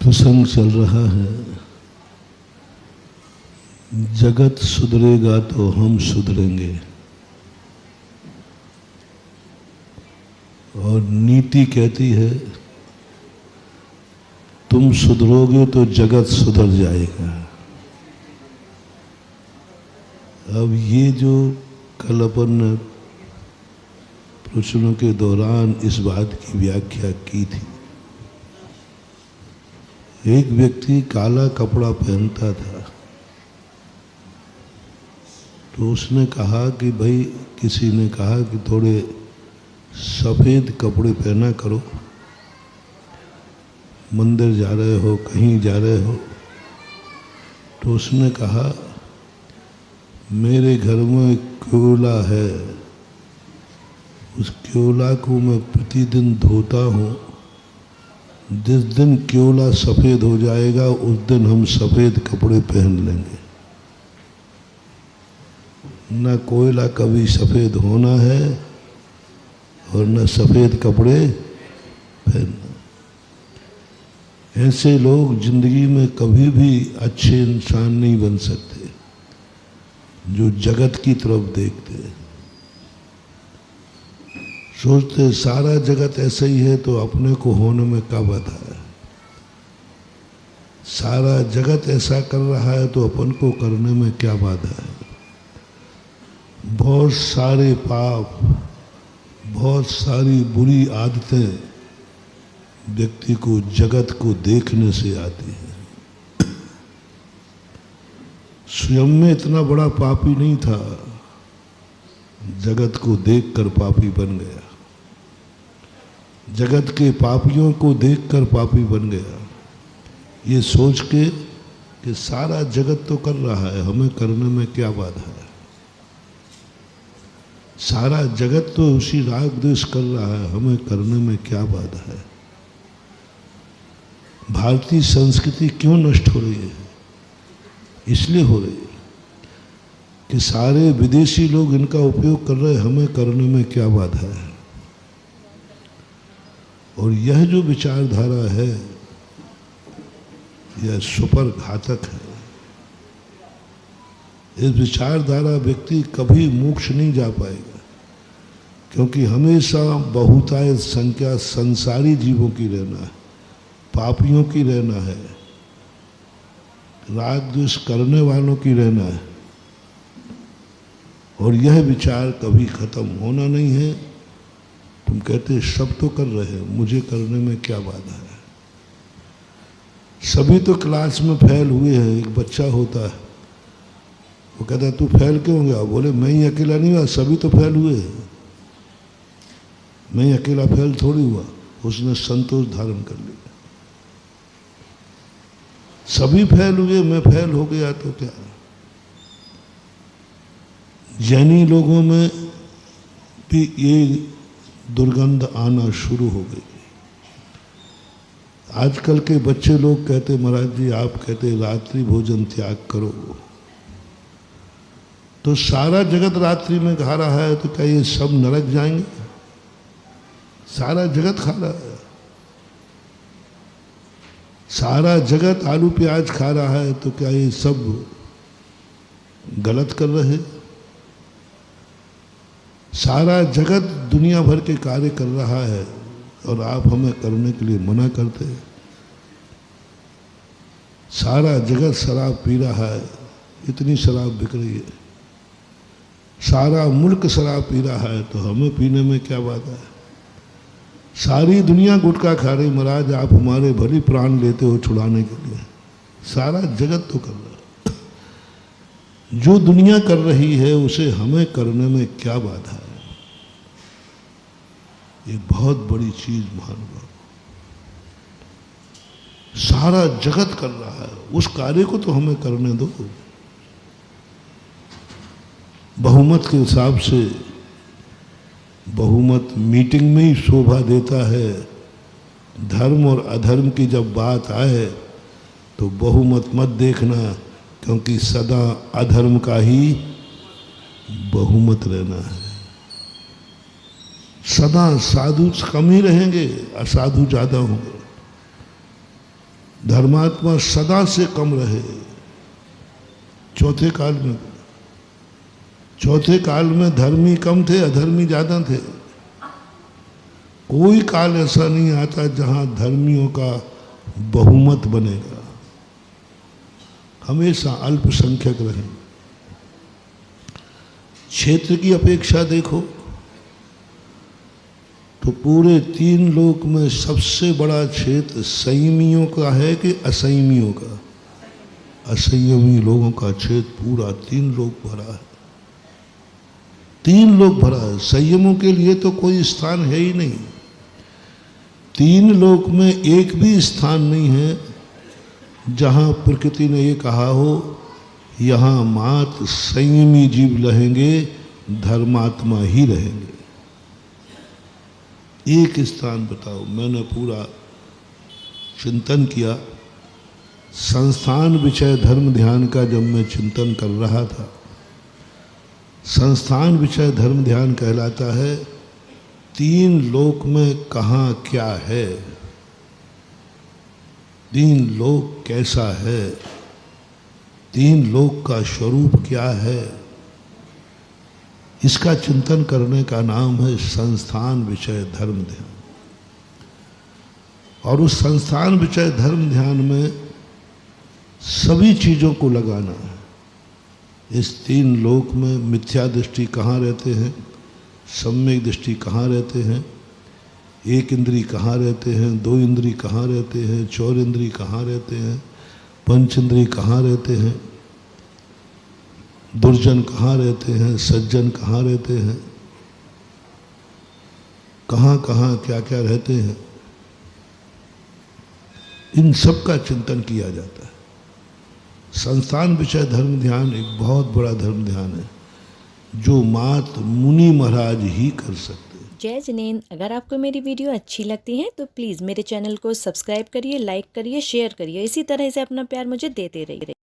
प्रसंग चल रहा है, जगत सुधरेगा तो हम सुधरेंगे। और नीति कहती है तुम सुधरोगे तो जगत सुधर जाएगा। अब ये जो कल अपन ने प्रश्नों के दौरान इस बात की व्याख्या की थी, एक व्यक्ति काला कपड़ा पहनता था तो उसने कहा कि भाई, किसी ने कहा कि थोड़े सफ़ेद कपड़े पहना करो, मंदिर जा रहे हो, कहीं जा रहे हो। तो उसने कहा मेरे घर में क्योला है, उस क्योला को मैं प्रतिदिन धोता हूँ, जिस दिन क्योला सफ़ेद हो जाएगा उस दिन हम सफ़ेद कपड़े पहन लेंगे। न कोयला कभी सफ़ेद होना है और न सफ़ेद कपड़े पहनना। ऐसे लोग जिंदगी में कभी भी अच्छे इंसान नहीं बन सकते जो जगत की तरफ देखते हैं। सोचते सारा जगत ऐसा ही है तो अपने को होने में क्या बाधा है। सारा जगत ऐसा कर रहा है तो अपन को करने में क्या बाधा है। बहुत सारे पाप, बहुत सारी बुरी आदतें व्यक्ति को जगत को देखने से आती हैं। स्वयं में इतना बड़ा पापी नहीं था, जगत को देखकर पापी बन गया। जगत के पापियों को देखकर पापी बन गया, ये सोच के कि सारा जगत तो कर रहा है, हमें करने में क्या बाधा है। सारा जगत तो उसी राग द्वेष कर रहा है, हमें करने में क्या बाधा है। भारतीय संस्कृति क्यों नष्ट हो रही है? इसलिए हो रही है कि सारे विदेशी लोग इनका उपयोग कर रहे हैं, हमें करने में क्या बाधा है। और यह जो विचारधारा है यह सुपर घातक है। इस विचारधारा व्यक्ति कभी मोक्ष नहीं जा पाएगा, क्योंकि हमेशा बहुतायत संख्या संसारी जीवों की रहना है, पापियों की रहना है, राग द्वेष करने वालों की रहना है। और यह विचार कभी खत्म होना नहीं है। तुम कहते सब तो कर रहे हैं, मुझे करने में क्या बाधा है। सभी तो क्लास में फेल हुए हैं। एक बच्चा होता है, वो कहता है तू फेल क्यों हो गया? बोले मैं ही अकेला नहीं हुआ, सभी तो फेल हुए हैं, मैं ही अकेला फेल थोड़ी हुआ। उसने संतोष धारण कर लिया, सभी फेल हुए, मैं फेल हो गया तो क्या। जैनी लोगों में भी ये दुर्गंध आना शुरू हो गई। आजकल के बच्चे लोग कहते महाराज जी, आप कहते रात्रि भोजन त्याग करो, तो सारा जगत रात्रि में खा रहा है तो क्या ये सब नरक जाएंगे? सारा जगत खा रहा है, सारा जगत आलू प्याज खा रहा है तो क्या ये सब गलत कर रहे हैं? सारा जगत दुनिया भर के कार्य कर रहा है और आप हमें करने के लिए मना करते हैं। सारा जगत शराब पी रहा है, इतनी शराब बिक रही है, सारा मुल्क शराब पी रहा है तो हमें पीने में क्या बात है। सारी दुनिया गुटखा खा रही, महाराज आप हमारे भली प्राण लेते हो छुड़ाने के लिए। सारा जगत तो कर रहा है, जो दुनिया कर रही है उसे हमें करने में क्या बाधा है। ये बहुत बड़ी चीज महानुभाव, सारा जगत कर रहा है, उस कार्य को तो हमें करने दो। बहुमत के हिसाब से बहुमत मीटिंग में ही शोभा देता है। धर्म और अधर्म की जब बात आए तो बहुमत मत देखना, क्योंकि सदा अधर्म का ही बहुमत रहना है। सदा साधु कम ही रहेंगे, असाधु ज़्यादा होंगे। धर्मात्मा सदा से कम रहे। चौथे काल में धर्मी कम थे, अधर्मी ज्यादा थे। कोई काल ऐसा नहीं आता जहां धर्मियों का बहुमत बनेगा, हमेशा अल्पसंख्यक रहे। क्षेत्र की अपेक्षा देखो तो पूरे 3 लोक में सबसे बड़ा क्षेत्र संयमियों का है कि असंयमियों का? असंयमी लोगों का क्षेत्र पूरा 3 लोक भरा है। 3 लोक भरा है। संयमों के लिए तो कोई स्थान है ही नहीं। 3 लोक में एक भी स्थान नहीं है जहां प्रकृति ने ये कहा हो यहाँ मात्र संयमी जीव रहेंगे, धर्मात्मा ही रहेंगे। एक स्थान बताओ। मैंने पूरा चिंतन किया। संस्थान विषय धर्म ध्यान का जब मैं चिंतन कर रहा था, संस्थान विषय धर्म ध्यान कहलाता है 3 लोक में कहाँ क्या है, 3 लोक कैसा है, 3 लोक का स्वरूप क्या है, इसका चिंतन करने का नाम है संस्थान विषय धर्म ध्यान। और उस संस्थान विषय धर्म ध्यान में सभी चीज़ों को लगाना है। इस 3 लोक में मिथ्या दृष्टि कहाँ रहते हैं, सम्यक दृष्टि कहाँ रहते हैं, एक इंद्री कहाँ रहते हैं, 2 इंद्री कहाँ रहते हैं, 4 इंद्री कहाँ रहते हैं, पंच इंद्री कहाँ रहते हैं, दुर्जन कहाँ रहते हैं, सज्जन कहाँ रहते हैं, कहाँ कहाँ क्या क्या रहते हैं, इन सब का चिंतन किया जाता है। संस्थान विषय धर्म ध्यान एक बहुत बड़ा धर्म ध्यान है जो मात्र मुनि महाराज ही कर सकते हैं। जय जिनेंद्र। अगर आपको मेरी वीडियो अच्छी लगती है तो प्लीज़ मेरे चैनल को सब्सक्राइब करिए, लाइक करिए, शेयर करिए। इसी तरह से अपना प्यार मुझे देते रहिए।